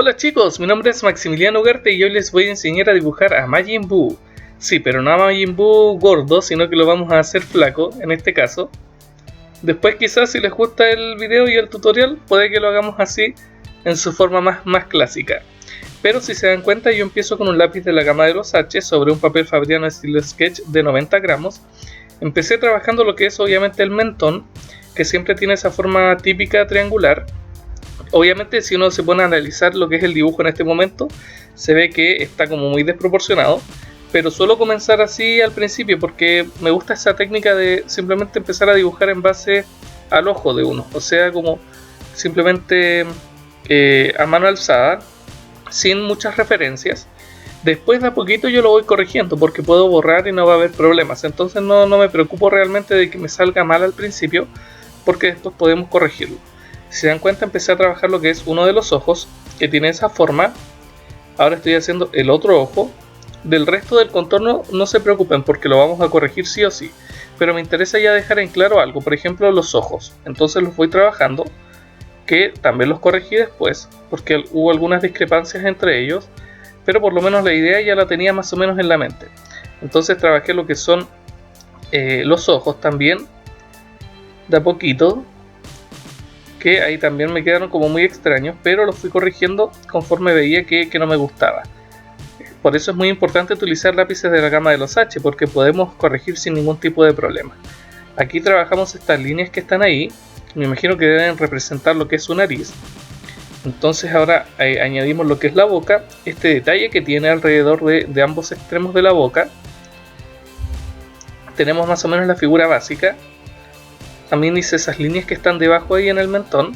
Hola chicos, mi nombre es Maximiliano Ugarte y hoy les voy a enseñar a dibujar a Majin Buu. Sí, pero no a Majin Buu gordo, sino que lo vamos a hacer flaco, en este caso. Después quizás si les gusta el video y el tutorial, puede que lo hagamos así, en su forma más clásica. Pero si se dan cuenta, yo empiezo con un lápiz de la gama de los H sobre un papel Fabriano estilo sketch de 90 gramos. Empecé trabajando lo que es obviamente el mentón, que siempre tiene esa forma típica triangular. Obviamente si uno se pone a analizar lo que es el dibujo en este momento, se ve que está como muy desproporcionado, pero suelo comenzar así al principio porque me gusta esa técnica de simplemente empezar a dibujar en base al ojo de uno, o sea, como simplemente a mano alzada, sin muchas referencias. Después de a poquito yo lo voy corrigiendo porque puedo borrar y no va a haber problemas, entonces no me preocupo realmente de que me salga mal al principio porque después podemos corregirlo. Si se dan cuenta, empecé a trabajar lo que es uno de los ojos, que tiene esa forma. Ahora estoy haciendo el otro ojo. Del resto del contorno no se preocupen porque lo vamos a corregir sí o sí. Pero me interesa ya dejar en claro algo, por ejemplo los ojos. Entonces los voy trabajando, que también los corregí después, porque hubo algunas discrepancias entre ellos. Pero por lo menos la idea ya la tenía más o menos en la mente. Entonces trabajé lo que son los ojos también, de a poquito. Que ahí también me quedaron como muy extraños, pero los fui corrigiendo conforme veía que no me gustaba. Por eso es muy importante utilizar lápices de la gama de los H, porque podemos corregir sin ningún tipo de problema. Aquí trabajamos estas líneas que están ahí, me imagino que deben representar lo que es su nariz. Entonces ahora añadimos lo que es la boca, este detalle que tiene alrededor de ambos extremos de la boca. Tenemos más o menos la figura básica. También hice esas líneas que están debajo ahí en el mentón,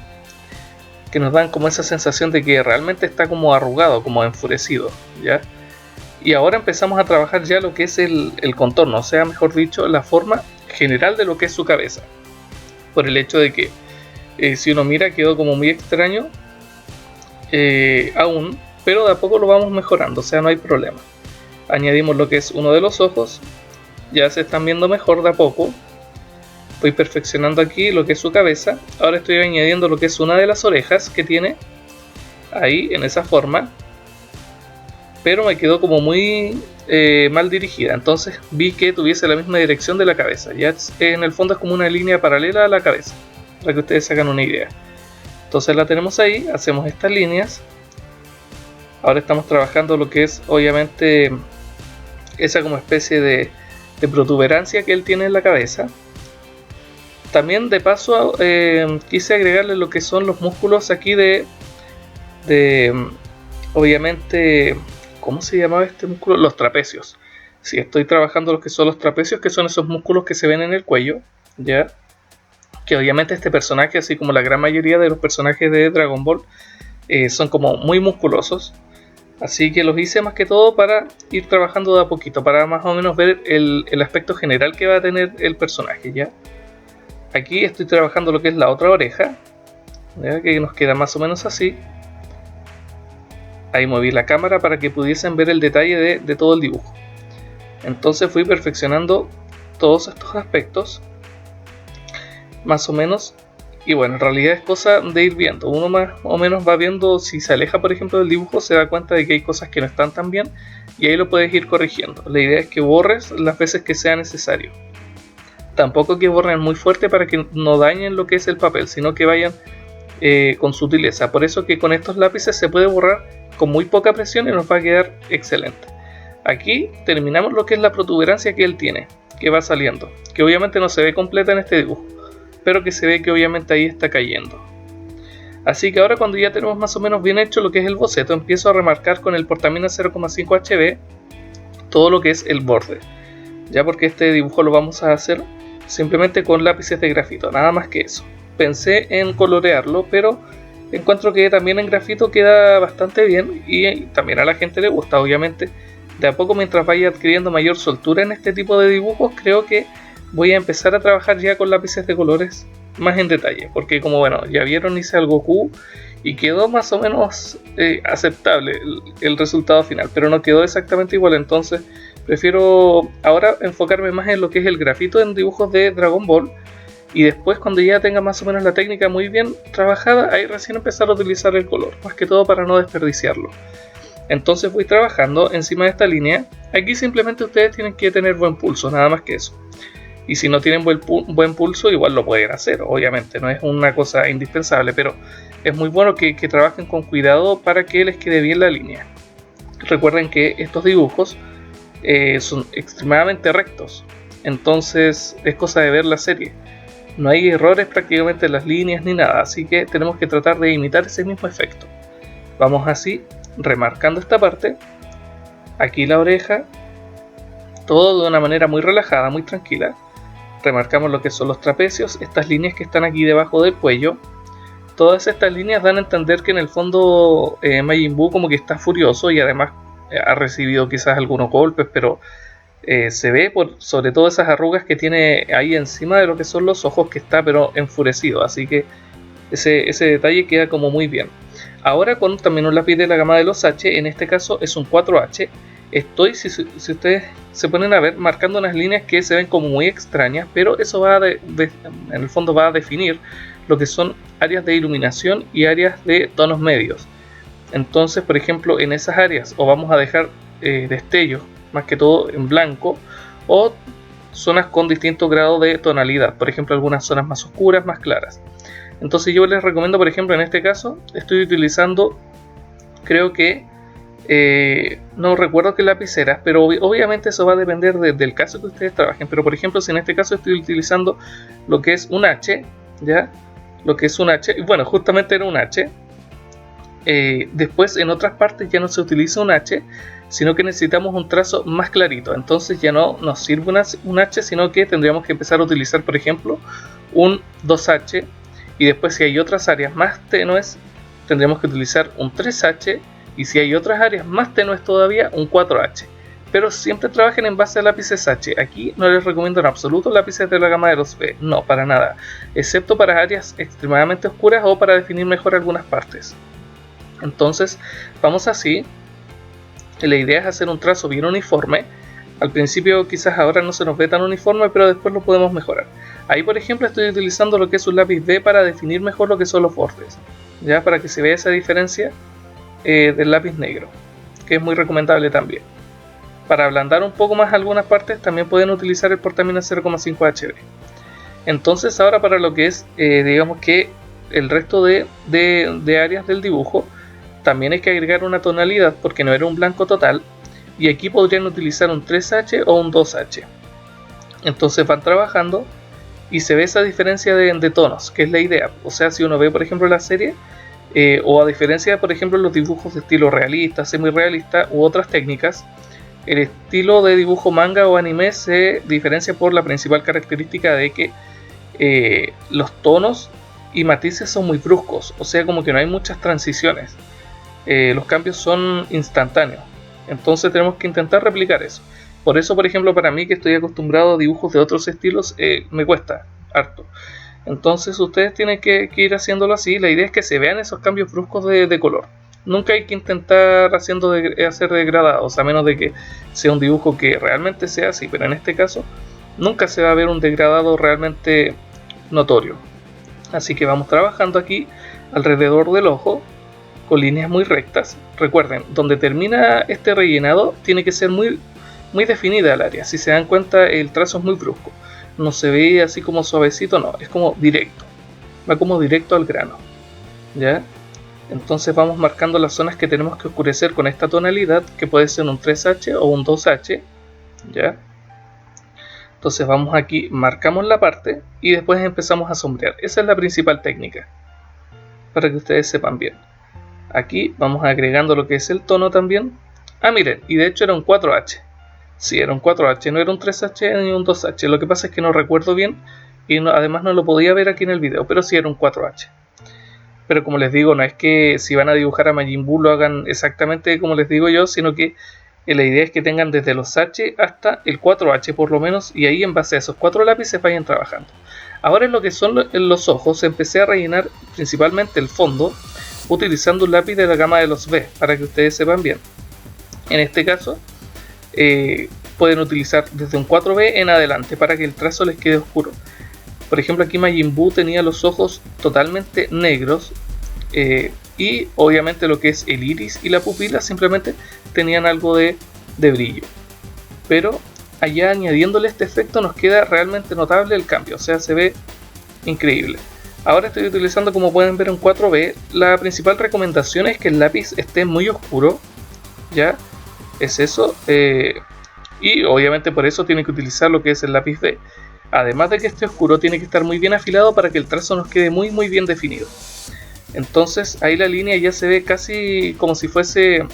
que nos dan como esa sensación de que realmente está como arrugado, como enfurecido, ¿ya? Y ahora empezamos a trabajar ya lo que es el contorno, o sea, mejor dicho, la forma general de lo que es su cabeza. Por el hecho de que, si uno mira, quedó como muy extraño aún, pero de a poco lo vamos mejorando, o sea, no hay problema. Añadimos lo que es uno de los ojos, ya se están viendo mejor de a poco. Voy perfeccionando aquí lo que es su cabeza. Ahora estoy añadiendo lo que es una de las orejas que tiene ahí en esa forma, pero me quedó como muy mal dirigida, entonces vi que tuviese la misma dirección de la cabeza. Ya en el fondo es como una línea paralela a la cabeza, para que ustedes se hagan una idea. Entonces la tenemos ahí, hacemos estas líneas. Ahora estamos trabajando lo que es obviamente esa como especie de protuberancia que él tiene en la cabeza. También de paso quise agregarle lo que son los músculos aquí de obviamente, ¿cómo se llamaba este músculo? Los trapecios. Sí, estoy trabajando lo que son los trapecios, que son esos músculos que se ven en el cuello, ¿ya? Que obviamente este personaje, así como la gran mayoría de los personajes de Dragon Ball, son como muy musculosos. Así que los hice más que todo para ir trabajando de a poquito, para más o menos ver el aspecto general que va a tener el personaje, ¿ya? Aquí estoy trabajando lo que es la otra oreja, ¿ya? Que nos queda más o menos así. Ahí moví la cámara para que pudiesen ver el detalle de todo el dibujo. Entonces fui perfeccionando todos estos aspectos, más o menos. Y bueno, en realidad es cosa de ir viendo. Uno más o menos va viendo, si se aleja por ejemplo del dibujo, se da cuenta de que hay cosas que no están tan bien, y ahí lo puedes ir corrigiendo. La idea es que borres las veces que sea necesario. Tampoco que borren muy fuerte para que no dañen lo que es el papel, sino que vayan con sutileza. Por eso que con estos lápices se puede borrar con muy poca presión y nos va a quedar excelente. Aquí terminamos lo que es la protuberancia que él tiene, que va saliendo, que obviamente no se ve completa en este dibujo, pero que se ve que obviamente ahí está cayendo. Así que ahora, cuando ya tenemos más o menos bien hecho lo que es el boceto, empiezo a remarcar con el portamina 0,5 HB todo lo que es el borde, ya, porque este dibujo lo vamos a hacer simplemente con lápices de grafito, nada más que eso. Pensé en colorearlo, pero encuentro que también en grafito queda bastante bien y también a la gente le gusta. Obviamente, de a poco, mientras vaya adquiriendo mayor soltura en este tipo de dibujos, creo que voy a empezar a trabajar ya con lápices de colores más en detalle, porque como bueno, ya vieron, hice al Goku y quedó más o menos aceptable el resultado final, pero no quedó exactamente igual. Entonces prefiero ahora enfocarme más en lo que es el grafito en dibujos de Dragon Ball y después cuando ya tenga más o menos la técnica muy bien trabajada, ahí recién empezar a utilizar el color, más que todo para no desperdiciarlo. Entonces voy trabajando encima de esta línea. Aquí simplemente ustedes tienen que tener buen pulso, nada más que eso. Y si no tienen buen pulso, igual lo pueden hacer, obviamente, no es una cosa indispensable, pero es muy bueno que trabajen con cuidado para que les quede bien la línea. Recuerden que estos dibujos son extremadamente rectos, entonces es cosa de ver la serie. No hay errores prácticamente en las líneas ni nada, así que tenemos que tratar de imitar ese mismo efecto. Vamos así, remarcando esta parte, aquí la oreja, todo de una manera muy relajada, muy tranquila. Remarcamos lo que son los trapecios, estas líneas que están aquí debajo del cuello. Todas estas líneas dan a entender que en el fondo Majin Buu como que está furioso y además ha recibido quizás algunos golpes, pero se ve sobre todo esas arrugas que tiene ahí encima de lo que son los ojos, que está pero enfurecido, así que ese detalle queda como muy bien. Ahora con también un lápiz de la gama de los H, en este caso es un 4H, estoy, si ustedes se ponen a ver, marcando unas líneas que se ven como muy extrañas, pero eso va en el fondo va a definir lo que son áreas de iluminación y áreas de tonos medios. Entonces, por ejemplo, en esas áreas o vamos a dejar destellos más que todo en blanco, o zonas con distintos grados de tonalidad, por ejemplo algunas zonas más oscuras, más claras. Entonces yo les recomiendo, por ejemplo, en este caso estoy utilizando, creo que no recuerdo qué lapiceras, pero obviamente eso va a depender del caso que ustedes trabajen. Pero por ejemplo, si en este caso estoy utilizando lo que es un H, ya, lo que es un H, bueno, justamente era un H. Después en otras partes ya no se utiliza un H, sino que necesitamos un trazo más clarito. Entonces ya no nos sirve un H, sino que tendríamos que empezar a utilizar, por ejemplo, un 2H. Y después, si hay otras áreas más tenues, tendremos que utilizar un 3H. Y si hay otras áreas más tenues todavía, un 4H. Pero siempre trabajen en base a lápices H. Aquí no les recomiendo en absoluto lápices de la gama de los B, no, para nada, excepto para áreas extremadamente oscuras o para definir mejor algunas partes. Entonces vamos así. La idea es hacer un trazo bien uniforme. Al principio quizás ahora no se nos ve tan uniforme, pero después lo podemos mejorar. Ahí por ejemplo estoy utilizando lo que es un lápiz B para definir mejor lo que son los bordes, ya, para que se vea esa diferencia del lápiz negro, que es muy recomendable también. Para ablandar un poco más algunas partes también pueden utilizar el Portamina 0,5 HB. Entonces ahora para lo que es digamos que el resto de áreas del dibujo, también hay que agregar una tonalidad porque no era un blanco total, y aquí podrían utilizar un 3H o un 2H. Entonces van trabajando y se ve esa diferencia de tonos, que es la idea. O sea, si uno ve por ejemplo la serie, o a diferencia de por ejemplo los dibujos de estilo realista, semi-realista u otras técnicas, el estilo de dibujo manga o anime se diferencia por la principal característica de que los tonos y matices son muy bruscos, o sea, como que no hay muchas transiciones. Los cambios son instantáneos, entonces tenemos que intentar replicar eso. Por eso, por ejemplo, para mí que estoy acostumbrado a dibujos de otros estilos, me cuesta harto. Entonces ustedes tienen que ir haciéndolo así. La idea es que se vean esos cambios bruscos de color. Nunca hay que intentar hacer degradados, a menos de que sea un dibujo que realmente sea así, pero en este caso nunca se va a ver un degradado realmente notorio. Así que vamos trabajando aquí alrededor del ojo con líneas muy rectas. Recuerden, donde termina este rellenado tiene que ser muy definida el área. Si se dan cuenta, el trazo es muy brusco, no se ve así como suavecito, no, es como directo, va como directo al grano, ¿ya? Entonces vamos marcando las zonas que tenemos que oscurecer con esta tonalidad, que puede ser un 3H o un 2H, ¿ya? Entonces vamos aquí, marcamos la parte y después empezamos a sombrear. Esa es la principal técnica, para que ustedes sepan bien. Aquí vamos agregando lo que es el tono también. Ah, miren, y de hecho era un 4H. Sí, era un 4H, no era un 3H ni un 2H. Lo que pasa es que no recuerdo bien y además no lo podía ver aquí en el video, pero sí era un 4H. Pero como les digo, no es que si van a dibujar a Majin Buu lo hagan exactamente como les digo yo, sino que la idea es que tengan desde los H hasta el 4H por lo menos, y ahí en base a esos 4 lápices vayan trabajando. Ahora en lo que son los ojos empecé a rellenar principalmente el fondo utilizando un lápiz de la gama de los B, para que ustedes sepan bien. En este caso pueden utilizar desde un 4B en adelante para que el trazo les quede oscuro. Por ejemplo, aquí Majin Buu tenía los ojos totalmente negros, y obviamente lo que es el iris y la pupila simplemente tenían algo de brillo. Pero allá añadiéndole este efecto nos queda realmente notable el cambio, o sea, se ve increíble. Ahora estoy utilizando, como pueden ver, un 4B. La principal recomendación es que el lápiz esté muy oscuro, ya es eso, y obviamente por eso tiene que utilizar lo que es el lápiz B. Además de que esté oscuro, tiene que estar muy bien afilado para que el trazo nos quede muy bien definido. Entonces ahí la línea ya se ve casi como si fuese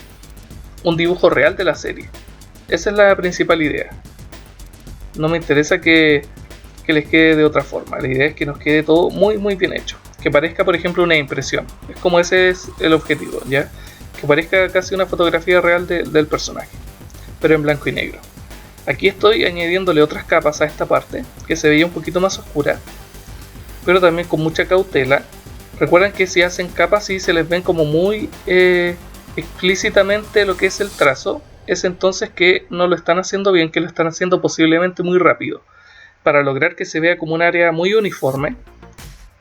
un dibujo real de la serie. Esa es la principal idea. No me interesa que les quede de otra forma. La idea es que nos quede todo muy bien hecho. Que parezca, por ejemplo, una impresión. Es como ese es el objetivo, ¿ya? Que parezca casi una fotografía real del personaje, pero en blanco y negro. Aquí estoy añadiéndole otras capas a esta parte, que se veía un poquito más oscura, pero también con mucha cautela. Recuerden que si hacen capas y se les ven como muy explícitamente lo que es el trazo, es entonces que no lo están haciendo bien, que lo están haciendo posiblemente muy rápido. Para lograr que se vea como un área muy uniforme,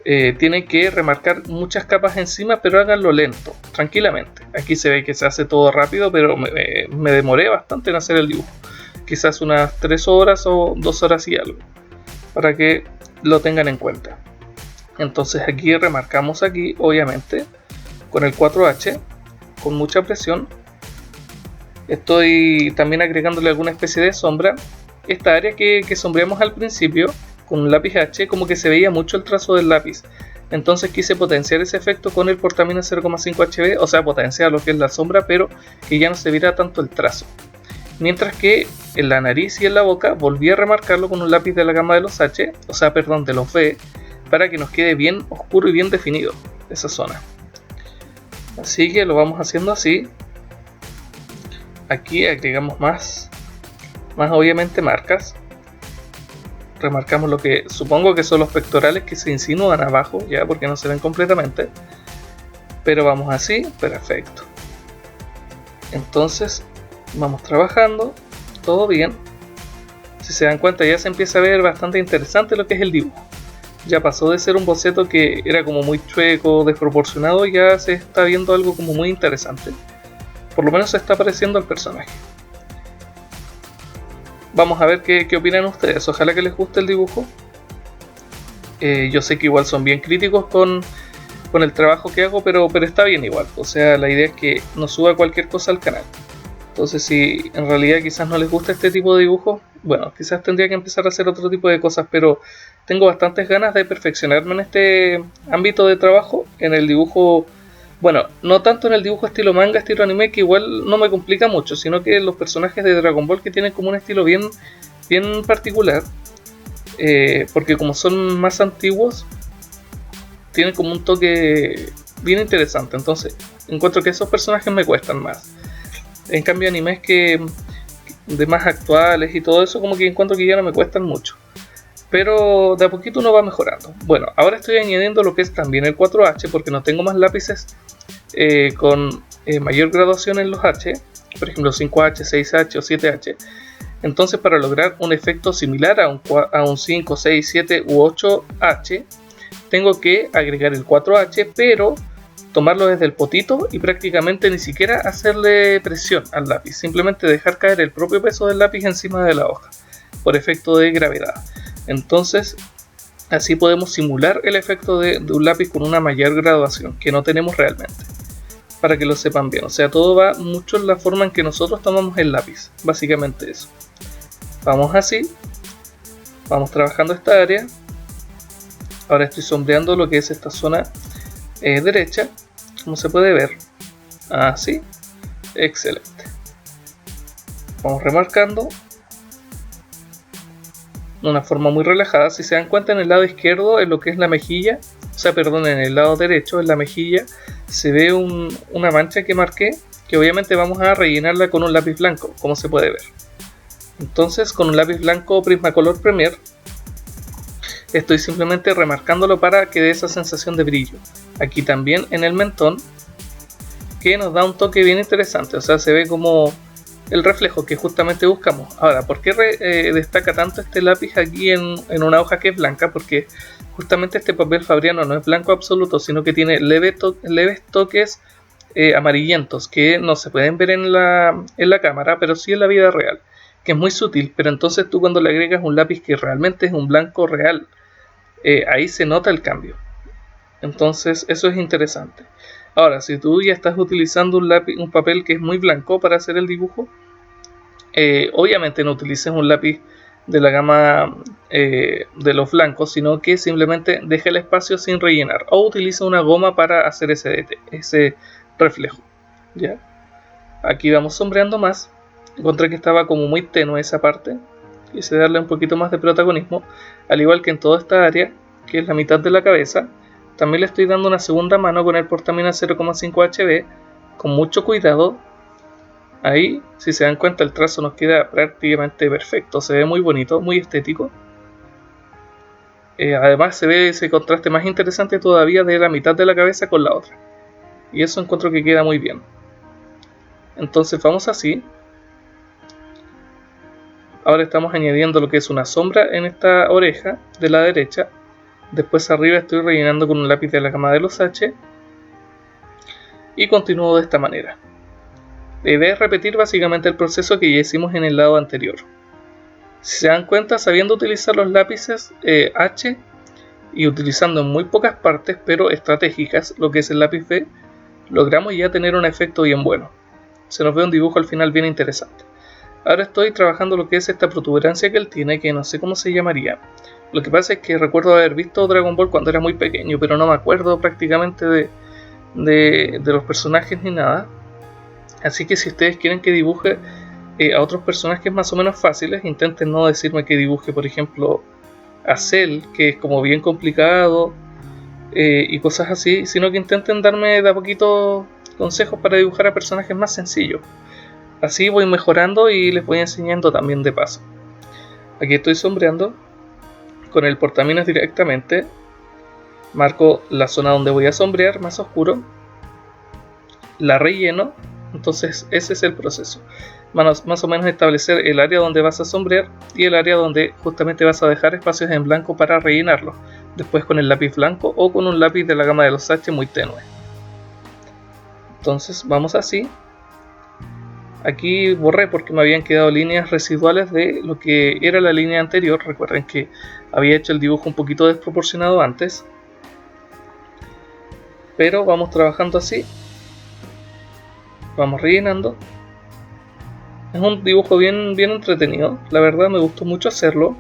tienen que remarcar muchas capas encima, pero háganlo lento, tranquilamente. Aquí se ve que se hace todo rápido, pero me demoré bastante en hacer el dibujo. Quizás unas 3 horas o 2 horas y algo, para que lo tengan en cuenta. Entonces aquí remarcamos aquí, obviamente, con el 4H, con mucha presión. Estoy también agregándole alguna especie de sombra. Esta área que sombreamos al principio con un lápiz H, como que se veía mucho el trazo del lápiz. Entonces quise potenciar ese efecto con el Portamina 0,5 HB, o sea, potenciar lo que es la sombra, pero que ya no se viera tanto el trazo. Mientras que en la nariz y en la boca volví a remarcarlo con un lápiz de la gama de los H, o sea, perdón, de los B, para que nos quede bien oscuro y bien definido esa zona. Así que lo vamos haciendo así. Aquí agregamos más obviamente marcas. Remarcamos lo que supongo que son los pectorales que se insinúan abajo, ya, porque no se ven completamente. Pero vamos así, perfecto. Entonces vamos trabajando, todo bien. Si se dan cuenta, ya se empieza a ver bastante interesante lo que es el dibujo. Ya pasó de ser un boceto que era como muy chueco, desproporcionado, ya se está viendo algo como muy interesante. Por lo menos se está pareciendo al personaje. Vamos a ver qué opinan ustedes. Ojalá que les guste el dibujo. Yo sé que igual son bien críticos con el trabajo que hago, pero está bien igual. O sea, la idea es que no suba cualquier cosa al canal. Entonces, si en realidad quizás no les gusta este tipo de dibujo, bueno, quizás tendría que empezar a hacer otro tipo de cosas, pero tengo bastantes ganas de perfeccionarme en este ámbito de trabajo, en el dibujo. Bueno, no tanto en el dibujo estilo manga, estilo anime, que igual no me complica mucho, sino que los personajes de Dragon Ball, que tienen como un estilo bien particular, porque como son más antiguos, tienen como un toque bien interesante. Entonces encuentro que esos personajes me cuestan más. En cambio, animes que de más actuales y todo eso, como que encuentro que ya no me cuestan mucho. Pero de a poquito uno va mejorando. Bueno, ahora estoy añadiendo lo que es también el 4H, porque no tengo más lápices con mayor graduación en los H, por ejemplo 5H, 6H o 7H. Entonces, para lograr un efecto similar a un 5, 6, 7 u 8H, tengo que agregar el 4H, pero tomarlo desde el potito y prácticamente ni siquiera hacerle presión al lápiz, simplemente dejar caer el propio peso del lápiz encima de la hoja, por efecto de gravedad. Entonces, así podemos simular el efecto de un lápiz con una mayor graduación, que no tenemos realmente, para que lo sepan bien. O sea, todo va mucho en la forma en que nosotros tomamos el lápiz, básicamente eso. Vamos así, vamos trabajando esta área. Ahora estoy sombreando lo que es esta zona derecha, como se puede ver, así, excelente. Vamos remarcando de una forma muy relajada. Si se dan cuenta, en el lado izquierdo, en lo que es la mejilla, o sea, perdón, en el lado derecho, en la mejilla, se ve una mancha que marqué, que obviamente vamos a rellenarla con un lápiz blanco, como se puede ver. Entonces, con un lápiz blanco Prismacolor Premier, estoy simplemente remarcándolo para que dé esa sensación de brillo. Aquí también en el mentón, que nos da un toque bien interesante, o sea, se ve como el reflejo que justamente buscamos. Ahora, ¿por qué destaca tanto este lápiz aquí en una hoja que es blanca? Porque justamente este papel fabriano no es blanco absoluto, sino que tiene leves toques amarillentos que no se pueden ver en la cámara, pero sí en la vida real, que es muy sutil. Pero entonces tú, cuando le agregas un lápiz que realmente es un blanco real, ahí se nota el cambio. Entonces eso es interesante. Ahora, si tú ya estás utilizando un papel que es muy blanco para hacer el dibujo, obviamente no utilices un lápiz de la gama de los blancos, sino que simplemente deja el espacio sin rellenar, o utiliza una goma para hacer ese reflejo. ¿Ya? Aquí vamos sombreando más. Encontré que estaba como muy tenue esa parte, quise darle un poquito más de protagonismo, al igual que en toda esta área, que es la mitad de la cabeza. También le estoy dando una segunda mano con el portamina 0,5 HB, con mucho cuidado. Ahí, si se dan cuenta, el trazo nos queda prácticamente perfecto, se ve muy bonito, muy estético. Además se ve ese contraste más interesante todavía de la mitad de la cabeza con la otra, y eso encuentro que queda muy bien. Entonces vamos así. Ahora estamos añadiendo lo que es una sombra en esta oreja de la derecha. Después arriba estoy rellenando con un lápiz de la gama de los H. Y continúo de esta manera. La idea es repetir básicamente el proceso que ya hicimos en el lado anterior. Si se dan cuenta, sabiendo utilizar los lápices H y utilizando en muy pocas partes, pero estratégicas, lo que es el lápiz B, logramos ya tener un efecto bien bueno. Se nos ve un dibujo al final bien interesante. Ahora estoy trabajando lo que es esta protuberancia que él tiene, que no sé cómo se llamaría. Lo que pasa es que recuerdo haber visto Dragon Ball cuando era muy pequeño, pero no me acuerdo prácticamente de los personajes ni nada. Así que si ustedes quieren que dibuje a otros personajes más o menos fáciles, intenten no decirme que dibuje, por ejemplo, a Cell, que es como bien complicado, y cosas así, sino que intenten darme de a poquito consejos para dibujar a personajes más sencillos. Así voy mejorando y les voy enseñando también de paso. Aquí estoy sombreando con el portaminas directamente. Marco la zona donde voy a sombrear más oscuro, la relleno. Entonces ese es el proceso, más o menos establecer el área donde vas a sombrear y el área donde justamente vas a dejar espacios en blanco para rellenarlo, después con el lápiz blanco o con un lápiz de la gama de los H muy tenue. Entonces vamos así. Aquí borré porque me habían quedado líneas residuales de lo que era la línea anterior. Recuerden que había hecho el dibujo un poquito desproporcionado antes, pero vamos trabajando así, vamos rellenando. Es un dibujo bien entretenido, la verdad me gustó mucho hacerlo,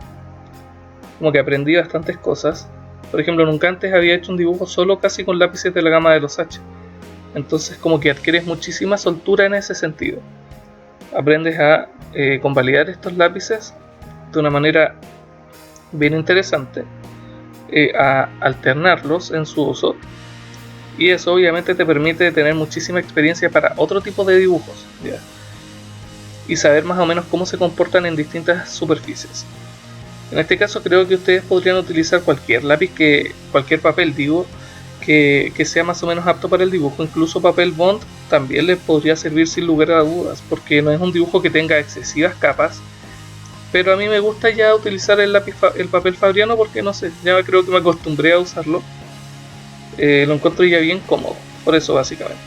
como que aprendí bastantes cosas. Por ejemplo, nunca antes había hecho un dibujo solo casi con lápices de la gama de los H, entonces como que adquieres muchísima soltura en ese sentido. Aprendes a convalidar estos lápices de una manera bien interesante, a alternarlos en su uso, y eso obviamente te permite tener muchísima experiencia para otro tipo de dibujos, ¿ya? Y saber más o menos cómo se comportan en distintas superficies. En este caso creo que ustedes podrían utilizar cualquier lápiz, cualquier papel que sea más o menos apto para el dibujo. Incluso papel bond también les podría servir sin lugar a dudas, porque no es un dibujo que tenga excesivas capas. Pero a mí me gusta ya utilizar el papel fabriano porque no sé, ya creo que me acostumbré a usarlo. Lo encuentro ya bien cómodo, por eso básicamente.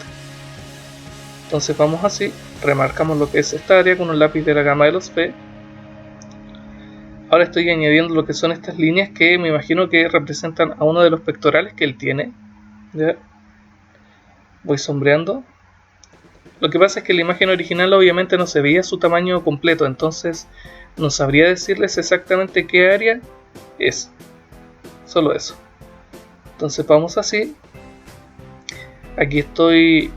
Entonces vamos así, remarcamos lo que es esta área con un lápiz de la gama de los P. Ahora estoy añadiendo lo que son estas líneas que me imagino que representan a uno de los pectorales que él tiene. ¿Ya? Voy sombreando. Lo que pasa es que la imagen original obviamente no se veía su tamaño completo, entonces no sabría decirles exactamente qué área es. Solo eso. Entonces vamos así. Aquí estoy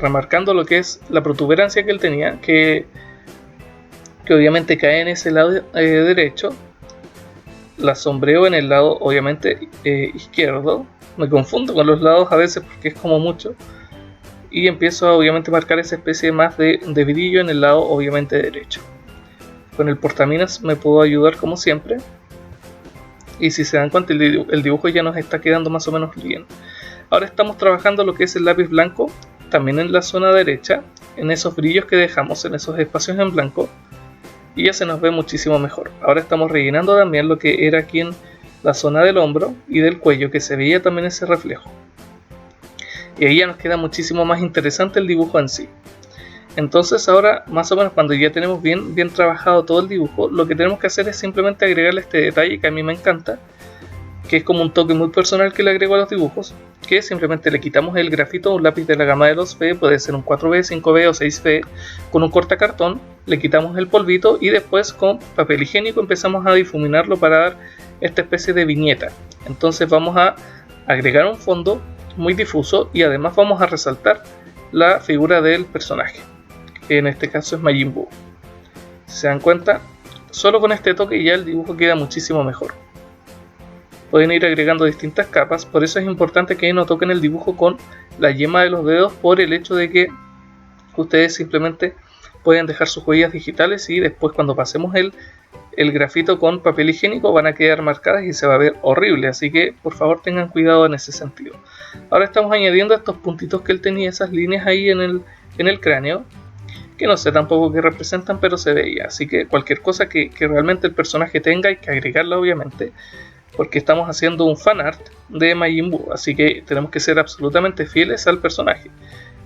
remarcando lo que es la protuberancia que él tenía, que obviamente cae en ese lado derecho. La sombreo en el lado obviamente izquierdo. Me confundo con los lados a veces porque es como mucho. Y empiezo a obviamente marcar esa especie más de brillo en el lado obviamente derecho. Con el portaminas me puedo ayudar como siempre. Y si se dan cuenta, el dibujo ya nos está quedando más o menos bien. Ahora estamos trabajando lo que es el lápiz blanco, también en la zona derecha, en esos brillos que dejamos, en esos espacios en blanco, y ya se nos ve muchísimo mejor. Ahora estamos rellenando también lo que era aquí en la zona del hombro y del cuello, que se veía también ese reflejo. Y ahí ya nos queda muchísimo más interesante el dibujo en sí. Entonces ahora, más o menos cuando ya tenemos bien trabajado todo el dibujo, lo que tenemos que hacer es simplemente agregarle este detalle que a mí me encanta, que es como un toque muy personal que le agrego a los dibujos, que simplemente le quitamos el grafito a un lápiz de la gama de los B, puede ser un 4B, 5B o 6B, con un cortacartón, le quitamos el polvito y después con papel higiénico empezamos a difuminarlo para dar esta especie de viñeta. Entonces vamos a agregar un fondo muy difuso y además vamos a resaltar la figura del personaje, que en este caso es Majin Buu. Si se dan cuenta, solo con este toque ya el dibujo queda muchísimo mejor. Pueden ir agregando distintas capas, por eso es importante que no toquen el dibujo con la yema de los dedos, por el hecho de que ustedes simplemente pueden dejar sus huellas digitales y después cuando pasemos el grafito con papel higiénico van a quedar marcadas y se va a ver horrible, así que por favor tengan cuidado en ese sentido. Ahora estamos añadiendo estos puntitos que él tenía, esas líneas ahí en el cráneo, que no sé tampoco qué representan, pero se veía, así que cualquier cosa que realmente el personaje tenga hay que agregarla obviamente, porque estamos haciendo un fanart de Majin Buu, así que tenemos que ser absolutamente fieles al personaje.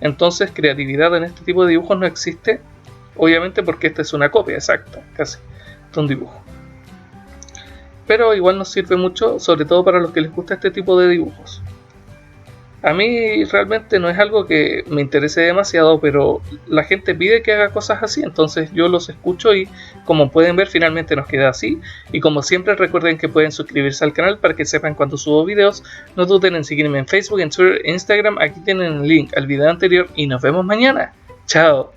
Entonces creatividad en este tipo de dibujos no existe, obviamente porque esta es una copia exacta, casi, de un dibujo. Pero igual nos sirve mucho, sobre todo para los que les gusta este tipo de dibujos. A mí realmente no es algo que me interese demasiado, pero la gente pide que haga cosas así, entonces yo los escucho y como pueden ver finalmente nos queda así. Y como siempre recuerden que pueden suscribirse al canal para que sepan cuando subo videos. No duden en seguirme en Facebook, en Twitter e Instagram, aquí tienen el link al video anterior y nos vemos mañana. ¡Chao!